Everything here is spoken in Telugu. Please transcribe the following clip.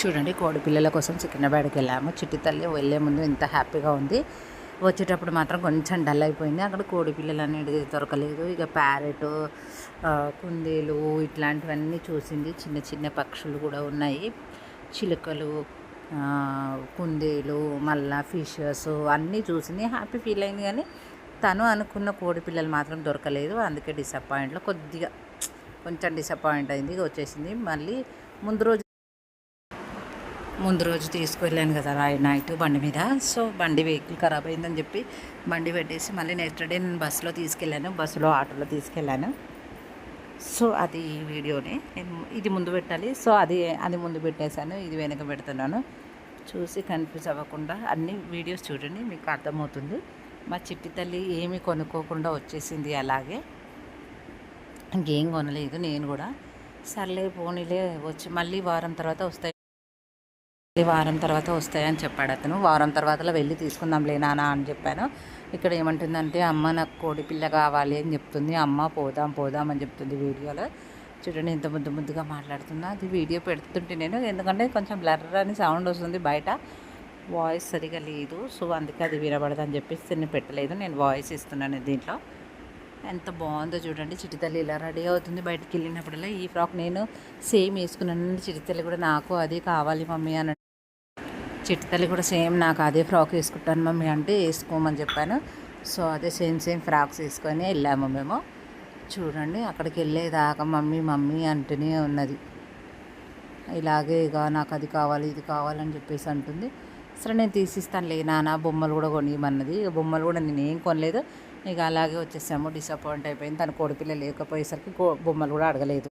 చూడండి కోడి పిల్లల కోసం సికింద్రాబాద్కి వెళ్ళాము. చిట్టి తల్లి వెళ్ళే ముందు ఇంత హ్యాపీగా ఉంది, వచ్చేటప్పుడు మాత్రం కొంచెం డల్ అయిపోయింది. అక్కడ కోడి పిల్లలు అనేది దొరకలేదు. ఇక ప్యారెట్, కుందేలు ఇట్లాంటివన్నీ చూసింది. చిన్న చిన్న పక్షులు కూడా ఉన్నాయి, చిలుకలు, కుందేలు, మళ్ళా ఫిషెస్ అన్నీ చూసింది. హ్యాపీ ఫీల్ అయింది. కానీ తను అనుకున్న కోడి పిల్లలు మాత్రం దొరకలేదు. అందుకే డిసప్పాయింట్లో కొంచెం డిసప్పాయింట్ అయింది, వచ్చేసింది. మళ్ళీ ముందు రోజు తీసుకువెళ్ళాను కదా నైట్ బండి మీద. సో బండి వెహికల్ ఖరాబ్ అయిందని చెప్పి బండి పెట్టేసి మళ్ళీ నెక్స్ట్ డే నేను బస్సులో తీసుకెళ్ళాను, ఆటోలో తీసుకెళ్ళాను. సో అది వీడియోని నేను ఇది ముందు పెట్టాలి. సో అది ముందు పెట్టేశాను, ఇది వెనక పెడుతున్నాను. చూసి కన్ఫ్యూజ్ అవ్వకుండా అన్ని వీడియోస్ చూడండి, మీకు అర్థమవుతుంది. మా చిట్టి తల్లి ఏమీ కొనుక్కోకుండా వచ్చేసింది. అలాగే ఇంకేం కొనలేదు. నేను కూడా సర్లే పోనీలే, వచ్చి మళ్ళీ వారం తర్వాత వస్తాయని చెప్పాడు అతను. వారం తర్వాతలో వెళ్ళి తీసుకుందాంలే నాన్న అని చెప్పాను. ఇక్కడ ఏమంటుందంటే, అమ్మ నాకు కోడి పిల్ల కావాలి అని చెప్తుంది. అమ్మ పోదాం అని చెప్తుంది వీడియోలో. చూడండి ఎంత ముద్దుగా మాట్లాడుతున్నా. అది వీడియో పెడుతుంటే నేను, ఎందుకంటే కొంచెం బ్లర్ అని సౌండ్ వస్తుంది, బయట వాయిస్ సరిగా లేదు. సో అందుకే అది వినబడదని చెప్పేసి నేను పెట్టలేదు. నేను వాయిస్ ఇస్తున్నాను దీంట్లో. ఎంత బాగుందో చూడండి. చిట్టితల్లి ఇలా రెడీ అవుతుంది బయటికి వెళ్ళినప్పుడల్లా. ఈ ఫ్రాక్ నేను సేమ్ వేసుకున్నాను. చిట్టితల్లి కూడా నాకు అదే కావాలి మమ్మీ అని, చిట్టితల్లి కూడా సేమ్ నాకు అదే ఫ్రాక్ వేసుకుంటాను మమ్మీ అంటే వేసుకోమని చెప్పాను. సో అదే సేమ్ ఫ్రాక్స్ వేసుకొని వెళ్ళాము మేము. చూడండి అక్కడికి వెళ్ళేదాకా మమ్మీ అంటూనే ఉన్నది. ఇలాగే ఇక నాకు అది కావాలి ఇది కావాలని చెప్పేసి అంటుంది. సరే నేను తీసిస్తానులే నాన్న, బొమ్మలు కూడా కొనియమన్నది. బొమ్మలు కూడా నేను ఏం కొనలేదు. ఇక అలాగే వచ్చేసాము. డిసప్పాయింట్ అయిపోయింది. తన కోడిపిల్ల లేకపోయేసరికి బొమ్మలు కూడా అడగలేదు.